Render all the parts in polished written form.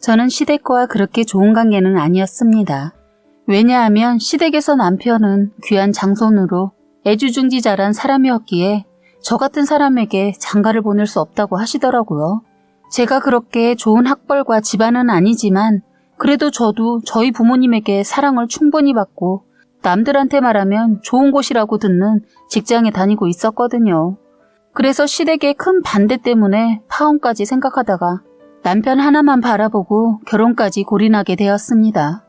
저는 시댁과 그렇게 좋은 관계는 아니었습니다. 왜냐하면 시댁에서 남편은 귀한 장손으로 애주중지 자란 사람이었기에 저 같은 사람에게 장가를 보낼 수 없다고 하시더라고요. 제가 그렇게 좋은 학벌과 집안은 아니지만 그래도 저도 저희 부모님에게 사랑을 충분히 받고 남들한테 말하면 좋은 곳이라고 듣는 직장에 다니고 있었거든요. 그래서 시댁의 큰 반대 때문에 파혼까지 생각하다가 남편 하나만 바라보고 결혼까지 골인하게 되었습니다.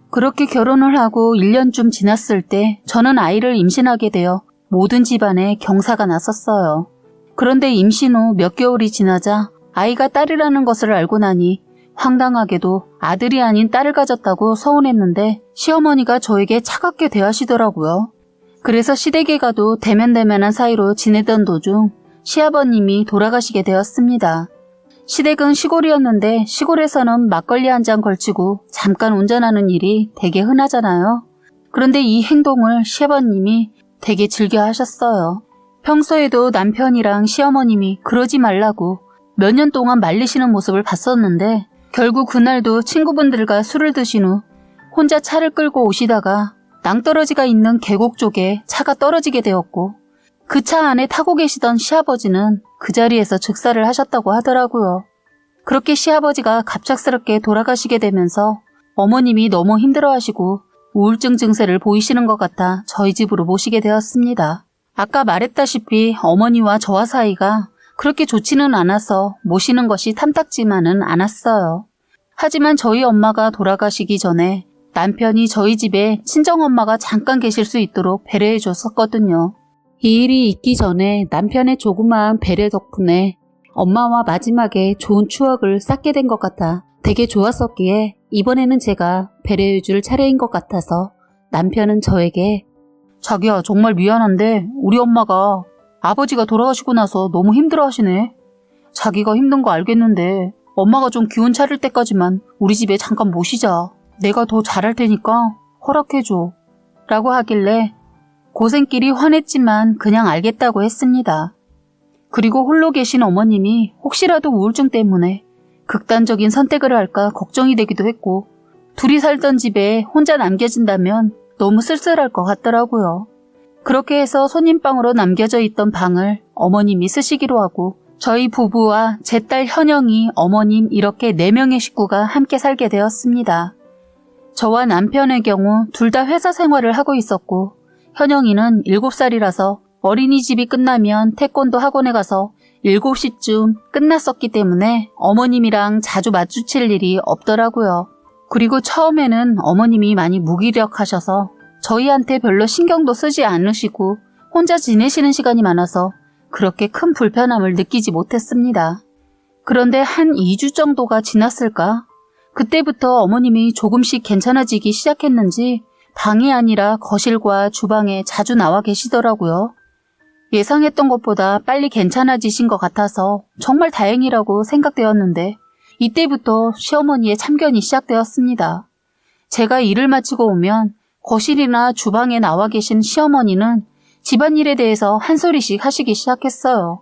그렇게 결혼을 하고 1년쯤 지났을 때 저는 아이를 임신하게 되어 모든 집안에 경사가 났었어요. 그런데 임신 후 몇 개월이 지나자 아이가 딸이라는 것을 알고 나니 황당하게도 아들이 아닌 딸을 가졌다고 서운했는데 시어머니가 저에게 차갑게 대하시더라고요. 그래서 시댁에 가도 대면대면한 사이로 지내던 도중 시아버님이 돌아가시게 되었습니다. 시댁은 시골이었는데 시골에서는 막걸리 한 잔 걸치고 잠깐 운전하는 일이 되게 흔하잖아요. 그런데 이 행동을 시아버님이 되게 즐겨 하셨어요. 평소에도 남편이랑 시어머님이 그러지 말라고 몇 년 동안 말리시는 모습을 봤었는데 결국 그날도 친구분들과 술을 드신 후 혼자 차를 끌고 오시다가 낭떠러지가 있는 계곡 쪽에 차가 떨어지게 되었고 그 차 안에 타고 계시던 시아버지는 그 자리에서 즉사를 하셨다고 하더라고요. 그렇게 시아버지가 갑작스럽게 돌아가시게 되면서 어머님이 너무 힘들어하시고 우울증 증세를 보이시는 것 같아 저희 집으로 모시게 되었습니다. 아까 말했다시피 어머니와 저와 사이가 그렇게 좋지는 않아서 모시는 것이 탐탁지만은 않았어요. 하지만 저희 엄마가 돌아가시기 전에 남편이 저희 집에 친정엄마가 잠깐 계실 수 있도록 배려해 줬었거든요. 이 일이 있기 전에 남편의 조그마한 배려 덕분에 엄마와 마지막에 좋은 추억을 쌓게 된 것 같아 되게 좋았었기에 이번에는 제가 배려해 줄 차례인 것 같아서 남편은 저에게 자기야 정말 미안한데 우리 엄마가 아버지가 돌아가시고 나서 너무 힘들어하시네. 자기가 힘든 거 알겠는데 엄마가 좀 기운 차릴 때까지만 우리 집에 잠깐 모시자. 내가 더 잘할 테니까 허락해줘. 라고 하길래 고생길이 화냈지만 그냥 알겠다고 했습니다. 그리고 홀로 계신 어머님이 혹시라도 우울증 때문에 극단적인 선택을 할까 걱정이 되기도 했고 둘이 살던 집에 혼자 남겨진다면 너무 쓸쓸할 것 같더라고요. 그렇게 해서 손님방으로 남겨져 있던 방을 어머님이 쓰시기로 하고 저희 부부와 제 딸 현영이 어머님 이렇게 4명의 식구가 함께 살게 되었습니다. 저와 남편의 경우 둘 다 회사 생활을 하고 있었고 현영이는 7살이라서 어린이집이 끝나면 태권도 학원에 가서 7시쯤 끝났었기 때문에 어머님이랑 자주 마주칠 일이 없더라고요. 그리고 처음에는 어머님이 많이 무기력하셔서 저희한테 별로 신경도 쓰지 않으시고 혼자 지내시는 시간이 많아서 그렇게 큰 불편함을 느끼지 못했습니다. 그런데 한 2주 정도가 지났을까? 그때부터 어머님이 조금씩 괜찮아지기 시작했는지 방이 아니라 거실과 주방에 자주 나와 계시더라고요. 예상했던 것보다 빨리 괜찮아지신 것 같아서 정말 다행이라고 생각되었는데 이때부터 시어머니의 참견이 시작되었습니다. 제가 일을 마치고 오면 거실이나 주방에 나와 계신 시어머니는 집안일에 대해서 한 소리씩 하시기 시작했어요.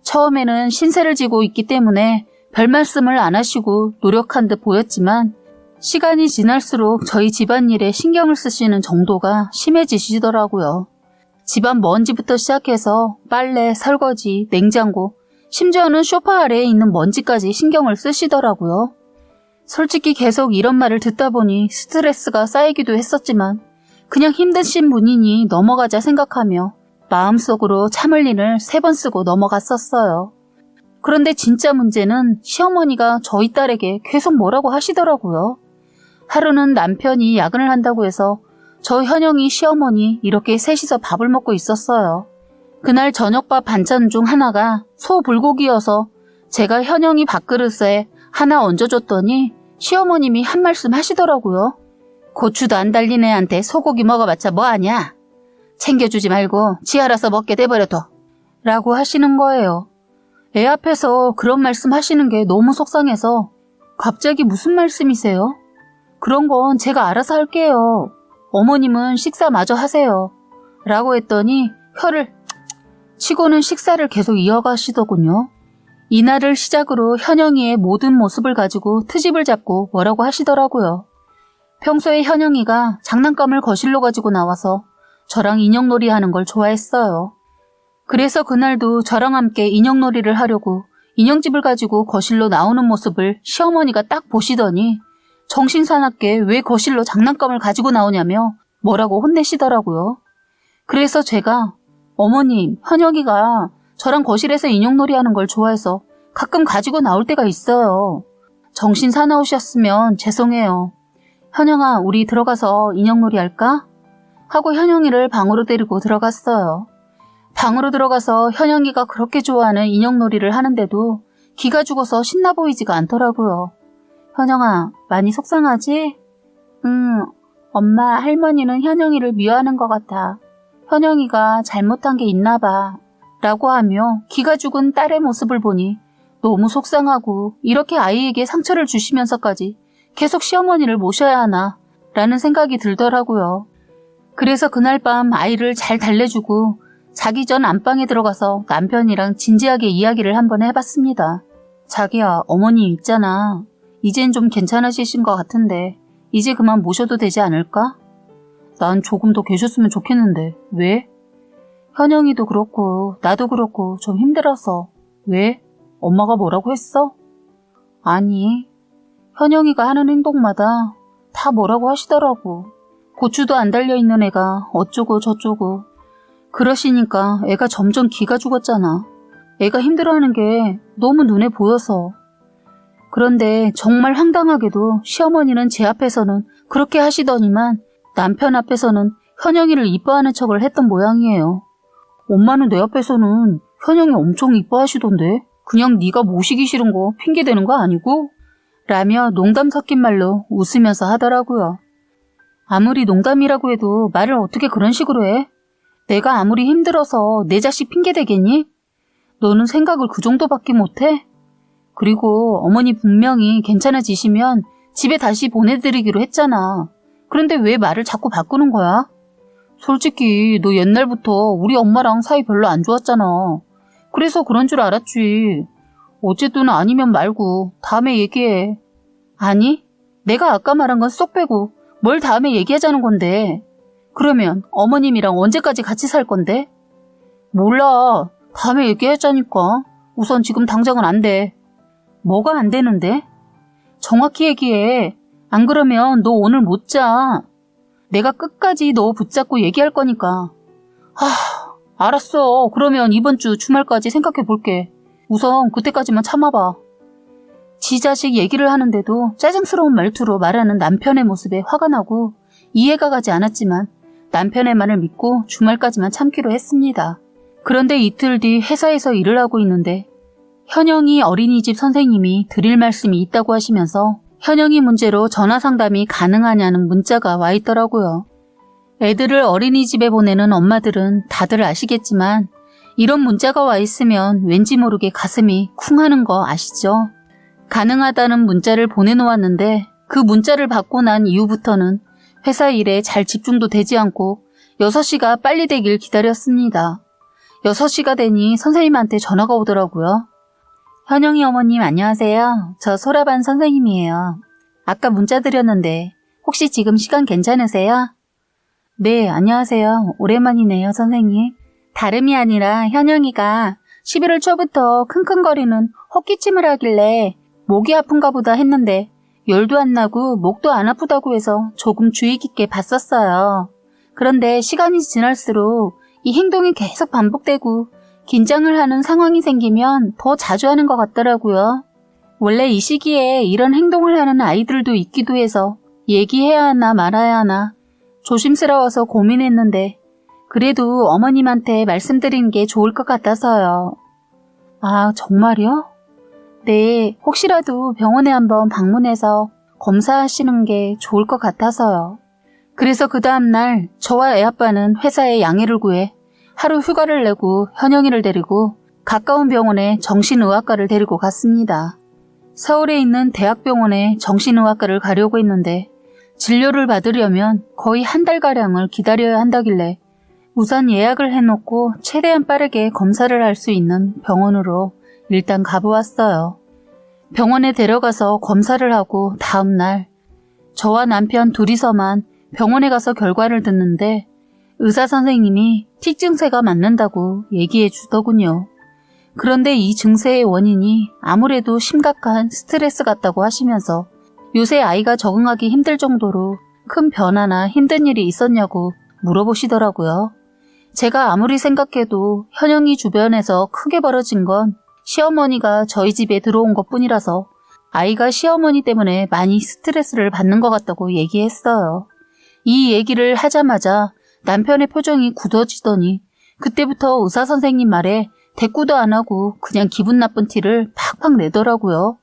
처음에는 신세를 지고 있기 때문에 별 말씀을 안 하시고 노력한 듯 보였지만 시간이 지날수록 저희 집안일에 신경을 쓰시는 정도가 심해지시더라고요. 집안 먼지부터 시작해서 빨래, 설거지, 냉장고, 심지어는 소파 아래에 있는 먼지까지 신경을 쓰시더라고요. 솔직히 계속 이런 말을 듣다 보니 스트레스가 쌓이기도 했었지만 그냥 힘드신 분이니 넘어가자 생각하며 마음속으로 참을린을 3번 쓰고 넘어갔었어요. 그런데 진짜 문제는 시어머니가 저희 딸에게 계속 뭐라고 하시더라고요. 하루는 남편이 야근을 한다고 해서 저 현영이 시어머니 이렇게 셋이서 밥을 먹고 있었어요. 그날 저녁밥 반찬 중 하나가 소 불고기여서 제가 현영이 밥그릇에 하나 얹어줬더니 시어머님이 한 말씀 하시더라고요. 고추도 안 달린 애한테 소고기 먹어봤자 뭐하냐? 챙겨주지 말고 지 알아서 먹게 돼버려둬. 라고 하시는 거예요. 애 앞에서 그런 말씀 하시는 게 너무 속상해서 갑자기 무슨 말씀이세요? 그런 건 제가 알아서 할게요. 어머님은 식사 마저 하세요. 라고 했더니 혀를 치고는 식사를 계속 이어가시더군요. 이날을 시작으로 현영이의 모든 모습을 가지고 트집을 잡고 뭐라고 하시더라고요. 평소에 현영이가 장난감을 거실로 가지고 나와서 저랑 인형놀이 하는 걸 좋아했어요. 그래서 그날도 저랑 함께 인형놀이를 하려고 인형집을 가지고 거실로 나오는 모습을 시어머니가 딱 보시더니 정신사납게 왜 거실로 장난감을 가지고 나오냐며 뭐라고 혼내시더라고요. 그래서 제가 어머님, 현영이가 저랑 거실에서 인형놀이 하는 걸 좋아해서 가끔 가지고 나올 때가 있어요. 정신 사나우셨으면 죄송해요. 현영아, 우리 들어가서 인형놀이 할까? 하고 현영이를 방으로 데리고 들어갔어요. 방으로 들어가서 현영이가 그렇게 좋아하는 인형놀이를 하는데도 기가 죽어서 신나 보이지가 않더라고요. 현영아, 많이 속상하지? 응, 엄마, 할머니는 현영이를 미워하는 것 같아. 현영이가 잘못한 게 있나 봐. 라고 하며 기가 죽은 딸의 모습을 보니 너무 속상하고 이렇게 아이에게 상처를 주시면서까지 계속 시어머니를 모셔야 하나 라는 생각이 들더라고요. 그래서 그날 밤 아이를 잘 달래주고 자기 전 안방에 들어가서 남편이랑 진지하게 이야기를 한번 해봤습니다. 자기야, 어머니 있잖아. 이젠 좀 괜찮아지신 것 같은데 이제 그만 모셔도 되지 않을까? 난 조금 더 계셨으면 좋겠는데 왜? 현영이도 그렇고 나도 그렇고 좀 힘들어서. 왜? 엄마가 뭐라고 했어? 아니, 현영이가 하는 행동마다 다 뭐라고 하시더라고. 고추도 안 달려있는 애가 어쩌고 저쩌고 그러시니까 애가 점점 기가 죽었잖아. 애가 힘들어하는 게 너무 눈에 보여서. 그런데 정말 황당하게도 시어머니는 제 앞에서는 그렇게 하시더니만 남편 앞에서는 현영이를 이뻐하는 척을 했던 모양이에요. 엄마는 내 앞에서는 현영이 엄청 이뻐하시던데 그냥 네가 모시기 싫은 거 핑계대는 거 아니고? 라며 농담 섞인 말로 웃으면서 하더라고요. 아무리 농담이라고 해도 말을 어떻게 그런 식으로 해? 내가 아무리 힘들어서 내 자식 핑계대겠니? 너는 생각을 그 정도밖에 못해? 그리고 어머니 분명히 괜찮아지시면 집에 다시 보내드리기로 했잖아. 그런데 왜 말을 자꾸 바꾸는 거야? 솔직히 너 옛날부터 우리 엄마랑 사이 별로 안 좋았잖아. 그래서 그런 줄 알았지. 어쨌든 아니면 말고 다음에 얘기해. 아니, 내가 아까 말한 건 쏙 빼고 뭘 다음에 얘기하자는 건데. 그러면 어머님이랑 언제까지 같이 살 건데? 몰라. 다음에 얘기하자니까. 우선 지금 당장은 안 돼. 뭐가 안 되는데? 정확히 얘기해. 안 그러면 너 오늘 못 자. 내가 끝까지 너 붙잡고 얘기할 거니까. 알았어. 그러면 이번 주 주말까지 생각해 볼게. 우선 그때까지만 참아봐. 지 자식 얘기를 하는데도 짜증스러운 말투로 말하는 남편의 모습에 화가 나고 이해가 가지 않았지만 남편의 말을 믿고 주말까지만 참기로 했습니다. 그런데 이틀 뒤 회사에서 일을 하고 있는데 현영이 어린이집 선생님이 드릴 말씀이 있다고 하시면서 현영이 문제로 전화 상담이 가능하냐는 문자가 와 있더라고요. 애들을 어린이집에 보내는 엄마들은 다들 아시겠지만 이런 문자가 와 있으면 왠지 모르게 가슴이 쿵 하는 거 아시죠? 가능하다는 문자를 보내놓았는데 그 문자를 받고 난 이후부터는 회사 일에 잘 집중도 되지 않고 6시가 빨리 되길 기다렸습니다. 6시가 되니 선생님한테 전화가 오더라고요. 현영이 어머님 안녕하세요. 저 소라반 선생님이에요. 아까 문자 드렸는데 혹시 지금 시간 괜찮으세요? 네, 안녕하세요. 오랜만이네요, 선생님. 다름이 아니라 현영이가 11월 초부터 킁킁거리는 헛기침을 하길래 목이 아픈가 보다 했는데 열도 안 나고 목도 안 아프다고 해서 조금 주의 깊게 봤었어요. 그런데 시간이 지날수록 이 행동이 계속 반복되고 긴장을 하는 상황이 생기면 더 자주 하는 것 같더라고요. 원래 이 시기에 이런 행동을 하는 아이들도 있기도 해서 얘기해야 하나 말아야 하나 조심스러워서 고민했는데 그래도 어머님한테 말씀드리는 게 좋을 것 같아서요. 아, 정말요? 네, 혹시라도 병원에 한번 방문해서 검사하시는 게 좋을 것 같아서요. 그래서 그 다음날 저와 애아빠는 회사에 양해를 구해 하루 휴가를 내고 현영이를 데리고 가까운 병원에 정신의학과를 데리고 갔습니다. 서울에 있는 대학병원에 정신의학과를 가려고 했는데 진료를 받으려면 거의 한 달가량을 기다려야 한다길래 우선 예약을 해놓고 최대한 빠르게 검사를 할 수 있는 병원으로 일단 가보았어요. 병원에 데려가서 검사를 하고 다음날 저와 남편 둘이서만 병원에 가서 결과를 듣는데 의사 선생님이 틱 증세가 맞는다고 얘기해 주더군요. 그런데 이 증세의 원인이 아무래도 심각한 스트레스 같다고 하시면서 요새 아이가 적응하기 힘들 정도로 큰 변화나 힘든 일이 있었냐고 물어보시더라고요. 제가 아무리 생각해도 현영이 주변에서 크게 벌어진 건 시어머니가 저희 집에 들어온 것뿐이라서 아이가 시어머니 때문에 많이 스트레스를 받는 것 같다고 얘기했어요. 이 얘기를 하자마자 남편의 표정이 굳어지더니 그때부터 의사 선생님 말에 대꾸도 안 하고 그냥 기분 나쁜 티를 팍팍 내더라고요.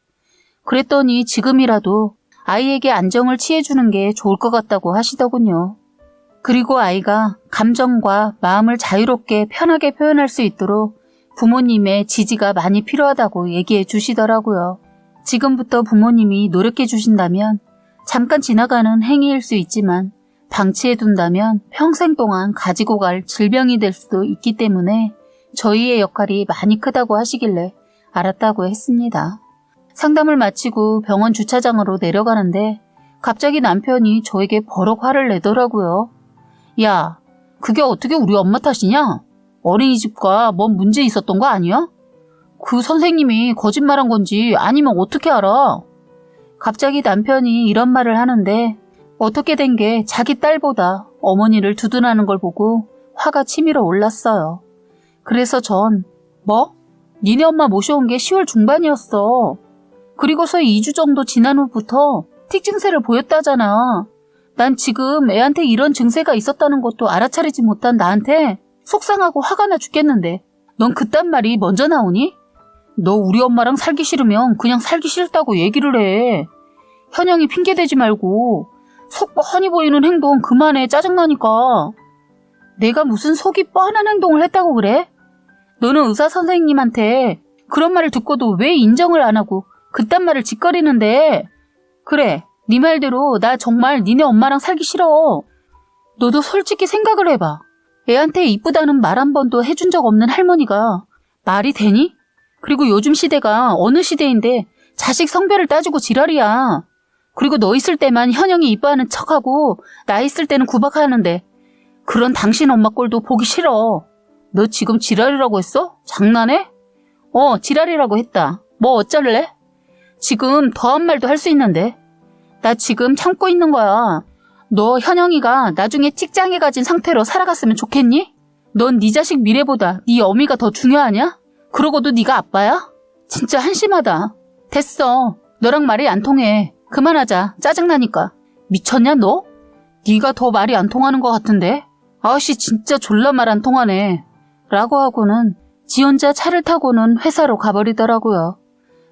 그랬더니 지금이라도 아이에게 안정을 취해주는 게 좋을 것 같다고 하시더군요. 그리고 아이가 감정과 마음을 자유롭게 편하게 표현할 수 있도록 부모님의 지지가 많이 필요하다고 얘기해 주시더라고요. 지금부터 부모님이 노력해 주신다면 잠깐 지나가는 행위일 수 있지만 방치해 둔다면 평생 동안 가지고 갈 질병이 될 수도 있기 때문에 저희의 역할이 많이 크다고 하시길래 알았다고 했습니다. 상담을 마치고 병원 주차장으로 내려가는데 갑자기 남편이 저에게 버럭 화를 내더라고요. 야, 그게 어떻게 우리 엄마 탓이냐? 어린이집과 뭔 문제 있었던 거 아니야? 그 선생님이 거짓말한 건지 아니면 어떻게 알아? 갑자기 남편이 이런 말을 하는데 어떻게 된 게 자기 딸보다 어머니를 두둔하는 걸 보고 화가 치밀어 올랐어요. 그래서 전 뭐? 니네 엄마 모셔온 게 10월 중반이었어. 그리고서 2주 정도 지난 후부터 틱 증세를 보였다잖아. 난 지금 애한테 이런 증세가 있었다는 것도 알아차리지 못한 나한테 속상하고 화가 나 죽겠는데 넌 그딴 말이 먼저 나오니? 너 우리 엄마랑 살기 싫으면 그냥 살기 싫다고 얘기를 해. 현영이 핑계대지 말고 속 뻔히 보이는 행동 그만해. 짜증나니까. 내가 무슨 속이 뻔한 행동을 했다고 그래? 너는 의사 선생님한테 그런 말을 듣고도 왜 인정을 안 하고 그딴 말을 짓거리는데? 그래, 네 말대로 나 정말 니네 엄마랑 살기 싫어. 너도 솔직히 생각을 해봐. 애한테 이쁘다는 말 한 번도 해준 적 없는 할머니가 말이 되니? 그리고 요즘 시대가 어느 시대인데 자식 성별을 따지고 지랄이야. 그리고 너 있을 때만 현영이 이뻐하는 척하고 나 있을 때는 구박하는데 그런 당신 엄마 꼴도 보기 싫어. 너 지금 지랄이라고 했어? 장난해? 지랄이라고 했다. 뭐 어쩔래? 지금 더한 말도 할 수 있는데. 나 지금 참고 있는 거야. 너 현영이가 나중에 틱장애 가진 상태로 살아갔으면 좋겠니? 넌 네 자식 미래보다 네 어미가 더 중요하냐? 그러고도 네가 아빠야? 진짜 한심하다. 됐어. 너랑 말이 안 통해. 그만하자. 짜증나니까. 미쳤냐 너? 네가 더 말이 안 통하는 것 같은데? 아씨 진짜 졸라 말 안 통하네. 라고 하고는 지 혼자 차를 타고는 회사로 가버리더라고요.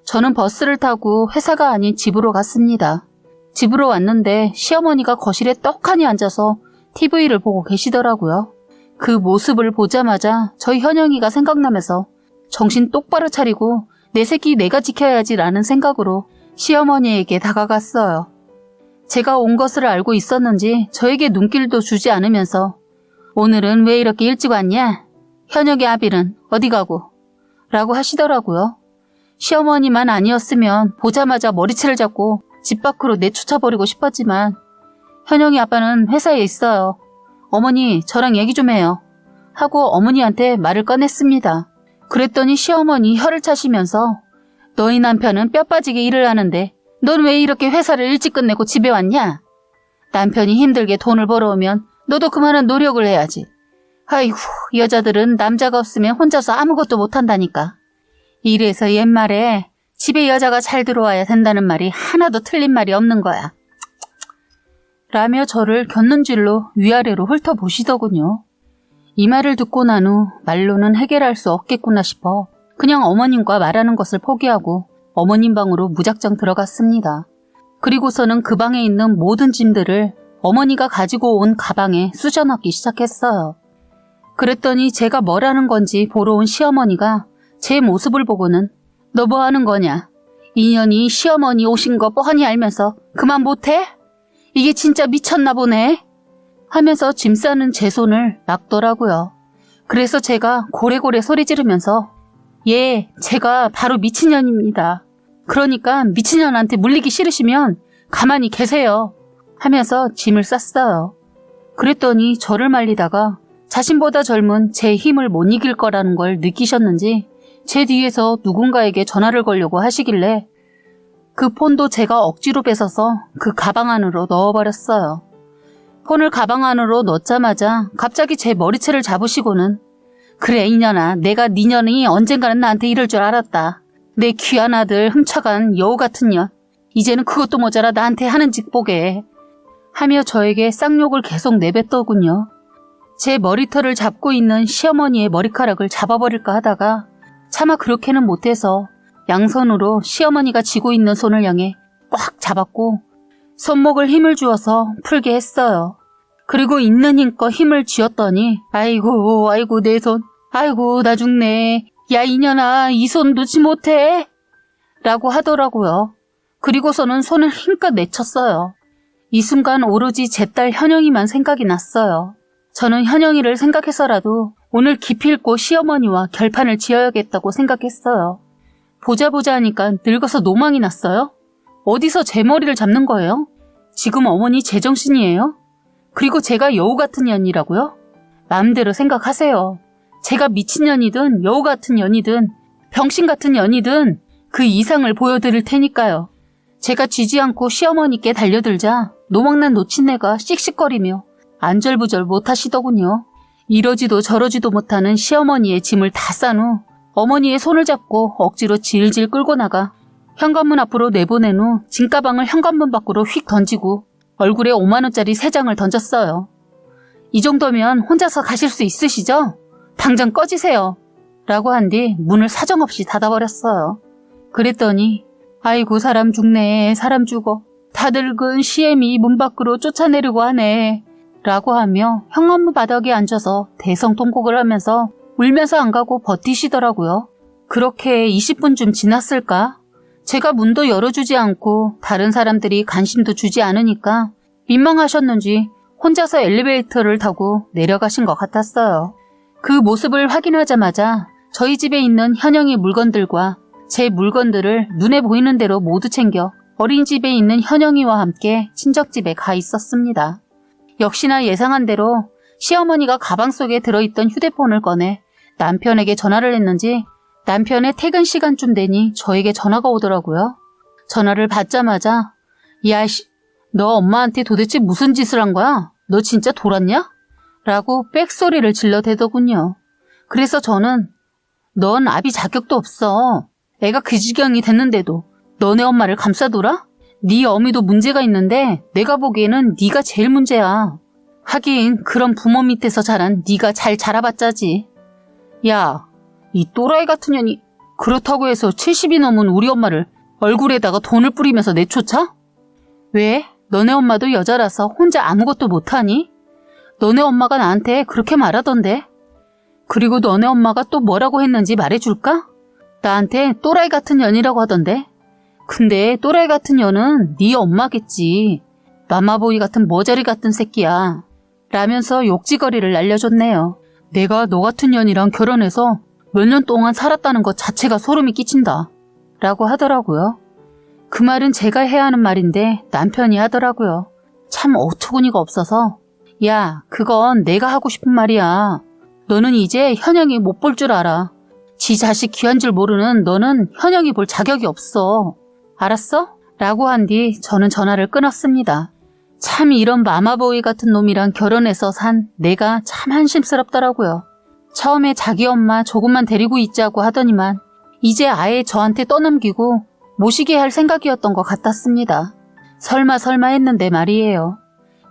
저는 버스를 타고 회사가 아닌 집으로 갔습니다. 집으로 왔는데 시어머니가 거실에 떡하니 앉아서 TV를 보고 계시더라고요. 그 모습을 보자마자 저희 현영이가 생각나면서 정신 똑바로 차리고 내 새끼 내가 지켜야지 라는 생각으로 시어머니에게 다가갔어요. 제가 온 것을 알고 있었는지 저에게 눈길도 주지 않으면서 오늘은 왜 이렇게 일찍 왔냐? 현역의 아비는 어디 가고? 라고 하시더라고요. 시어머니만 아니었으면 보자마자 머리채를 잡고 집 밖으로 내쫓아버리고 싶었지만 현영이 아빠는 회사에 있어요. 어머니 저랑 얘기 좀 해요. 하고 어머니한테 말을 꺼냈습니다. 그랬더니 시어머니 혀를 차시면서 너희 남편은 뼈 빠지게 일을 하는데 넌 왜 이렇게 회사를 일찍 끝내고 집에 왔냐? 남편이 힘들게 돈을 벌어오면 너도 그만한 노력을 해야지. 아이고 여자들은 남자가 없으면 혼자서 아무것도 못한다니까. 이래서 옛말에 집에 여자가 잘 들어와야 된다는 말이 하나도 틀린 말이 없는 거야. 라며 저를 곁눈질로 위아래로 훑어보시더군요. 이 말을 듣고 난 후 말로는 해결할 수 없겠구나 싶어 그냥 어머님과 말하는 것을 포기하고 어머님 방으로 무작정 들어갔습니다. 그리고서는 그 방에 있는 모든 짐들을 어머니가 가지고 온 가방에 쑤셔넣기 시작했어요. 그랬더니 제가 뭘 하는 건지 보러 온 시어머니가 제 모습을 보고는 너 뭐 하는 거냐? 인연이 시어머니 오신 거 뻔히 알면서 그만 못해? 이게 진짜 미쳤나 보네? 하면서 짐 싸는 제 손을 막더라고요. 그래서 제가 고래고래 소리 지르면서 예, 제가 바로 미친년입니다. 그러니까 미친년한테 물리기 싫으시면 가만히 계세요. 하면서 짐을 쌌어요. 그랬더니 저를 말리다가 자신보다 젊은 제 힘을 못 이길 거라는 걸 느끼셨는지 제 뒤에서 누군가에게 전화를 걸려고 하시길래 그 폰도 제가 억지로 뺏어서 그 가방 안으로 넣어버렸어요. 폰을 가방 안으로 넣자마자 갑자기 제 머리채를 잡으시고는 그래 이년아, 내가 네 년이 언젠가는 나한테 이럴 줄 알았다. 내 귀한 아들 훔쳐간 여우 같은 년. 이제는 그것도 모자라 나한테 하는 짓 보게. 하며 저에게 쌍욕을 계속 내뱉더군요. 제 머리털을 잡고 있는 시어머니의 머리카락을 잡아버릴까 하다가 차마 그렇게는 못해서 양손으로 시어머니가 쥐고 있는 손을 향해 꽉 잡았고 손목을 힘을 주어서 풀게 했어요. 그리고 있는 힘껏 힘을 쥐었더니 아이고 내 손, 아이고 나 죽네. 야 이년아, 이 손 놓지 못해. 라고 하더라고요. 그리고서는 손을 힘껏 내쳤어요. 이 순간 오로지 제 딸 현영이만 생각이 났어요. 저는 현영이를 생각해서라도 오늘 기필코 시어머니와 결판을 지어야겠다고 생각했어요. 보자 하니까 늙어서 노망이 났어요? 어디서 제 머리를 잡는 거예요? 지금 어머니 제정신이에요? 그리고 제가 여우 같은 년이라고요? 마음대로 생각하세요. 제가 미친년이든 여우 같은 년이든 병신 같은 년이든 그 이상을 보여드릴 테니까요. 제가 쥐지 않고 시어머니께 달려들자 노망난 노친네가 씩씩거리며 안절부절 못하시더군요. 이러지도 저러지도 못하는 시어머니의 짐을 다 싼 후 어머니의 손을 잡고 억지로 질질 끌고 나가 현관문 앞으로 내보낸 후 짐가방을 현관문 밖으로 휙 던지고 얼굴에 5만원짜리 3장을 던졌어요. 이 정도면 혼자서 가실 수 있으시죠? 당장 꺼지세요. 라고 한 뒤 문을 사정없이 닫아버렸어요. 그랬더니 아이고 사람 죽네, 사람 죽어. 다 늙은 시엠이 문 밖으로 쫓아내려고 하네. 라고 하며 현관문 바닥에 앉아서 대성통곡을 하면서 울면서 안 가고 버티시더라고요. 그렇게 20분쯤 지났을까? 제가 문도 열어주지 않고 다른 사람들이 관심도 주지 않으니까 민망하셨는지 혼자서 엘리베이터를 타고 내려가신 것 같았어요. 그 모습을 확인하자마자 저희 집에 있는 현영이 물건들과 제 물건들을 눈에 보이는 대로 모두 챙겨 어린집에 있는 현영이와 함께 친척집에 가 있었습니다. 역시나 예상한 대로 시어머니가 가방 속에 들어있던 휴대폰을 꺼내 남편에게 전화를 했는지 남편의 퇴근 시간쯤 되니 저에게 전화가 오더라고요. 전화를 받자마자 야씨, 너 엄마한테 도대체 무슨 짓을 한 거야? 너 진짜 돌았냐? 라고 빽소리를 질러대더군요. 그래서 저는 넌 아비 자격도 없어. 애가 그 지경이 됐는데도 너네 엄마를 감싸돌아? 네 어미도 문제가 있는데 내가 보기에는 네가 제일 문제야. 하긴 그런 부모 밑에서 자란 네가 잘 자라봤자지. 야, 이 또라이 같은 년이 그렇다고 해서 70이 넘은 우리 엄마를 얼굴에다가 돈을 뿌리면서 내쫓아? 왜? 너네 엄마도 여자라서 혼자 아무것도 못하니? 너네 엄마가 나한테 그렇게 말하던데. 그리고 너네 엄마가 또 뭐라고 했는지 말해줄까? 나한테 또라이 같은 년이라고 하던데. 근데 또라이 같은 년은 네 엄마겠지. 마마보이 같은 머저리 같은 새끼야. 라면서 욕지거리를 날려줬네요. 내가 너 같은 년이랑 결혼해서 몇 년 동안 살았다는 것 자체가 소름이 끼친다. 라고 하더라고요. 그 말은 제가 해야 하는 말인데 남편이 하더라고요. 참 어처구니가 없어서 야, 그건 내가 하고 싶은 말이야. 너는 이제 현영이 못 볼 줄 알아. 지 자식 귀한 줄 모르는 너는 현영이 볼 자격이 없어. 알았어? 라고 한 뒤 저는 전화를 끊었습니다. 참 이런 마마보이 같은 놈이랑 결혼해서 산 내가 참 한심스럽더라고요. 처음에 자기 엄마 조금만 데리고 있자고 하더니만 이제 아예 저한테 떠넘기고 모시게 할 생각이었던 것 같았습니다. 설마 했는데 말이에요.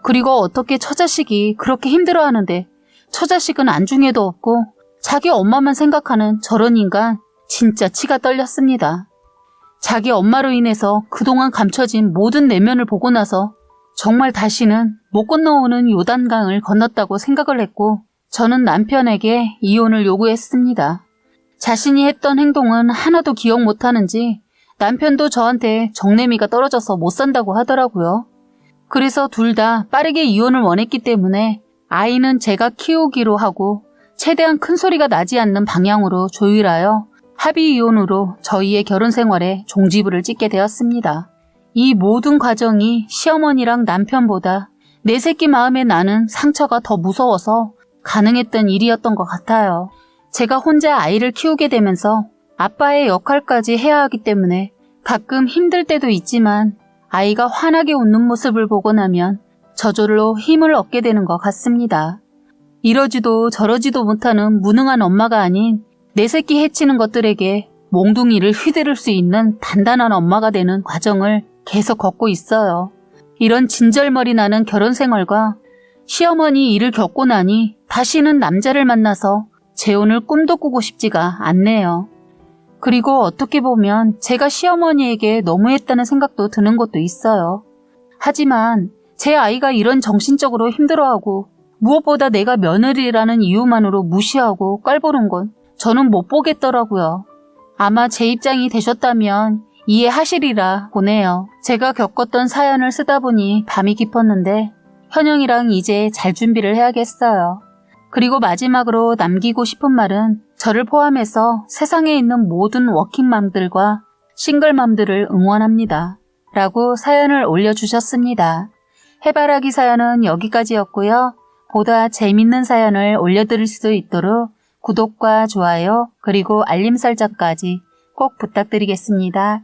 그리고 어떻게 처자식이 그렇게 힘들어하는데 처자식은 안중에도 없고 자기 엄마만 생각하는 저런 인간 진짜 치가 떨렸습니다. 자기 엄마로 인해서 그동안 감춰진 모든 내면을 보고 나서 정말 다시는 못 건너오는 요단강을 건넜다고 생각을 했고 저는 남편에게 이혼을 요구했습니다. 자신이 했던 행동은 하나도 기억 못하는지 남편도 저한테 정내미가 떨어져서 못 산다고 하더라고요. 그래서 둘 다 빠르게 이혼을 원했기 때문에 아이는 제가 키우기로 하고 최대한 큰 소리가 나지 않는 방향으로 조율하여 합의 이혼으로 저희의 결혼 생활에 종지부를 찍게 되었습니다. 이 모든 과정이 시어머니랑 남편보다 내 새끼 마음에 나는 상처가 더 무서워서 가능했던 일이었던 것 같아요. 제가 혼자 아이를 키우게 되면서 아빠의 역할까지 해야 하기 때문에 가끔 힘들 때도 있지만 아이가 환하게 웃는 모습을 보고 나면 저절로 힘을 얻게 되는 것 같습니다. 이러지도 저러지도 못하는 무능한 엄마가 아닌 내 새끼 해치는 것들에게 몽둥이를 휘두를 수 있는 단단한 엄마가 되는 과정을 계속 걷고 있어요. 이런 진절머리 나는 결혼 생활과 시어머니 일을 겪고 나니 다시는 남자를 만나서 재혼을 꿈도 꾸고 싶지가 않네요. 그리고 어떻게 보면 제가 시어머니에게 너무했다는 생각도 드는 것도 있어요. 하지만 제 아이가 이런 정신적으로 힘들어하고 무엇보다 내가 며느리라는 이유만으로 무시하고 깔보는 건 저는 못 보겠더라고요. 아마 제 입장이 되셨다면 이해하시리라 보네요. 제가 겪었던 사연을 쓰다 보니 밤이 깊었는데 현영이랑 이제 잘 준비를 해야겠어요. 그리고 마지막으로 남기고 싶은 말은 저를 포함해서 세상에 있는 모든 워킹맘들과 싱글맘들을 응원합니다. 라고 사연을 올려주셨습니다. 해바라기 사연은 여기까지였고요. 보다 재밌는 사연을 올려드릴 수 있도록 구독과 좋아요 그리고 알림 설정까지 꼭 부탁드리겠습니다.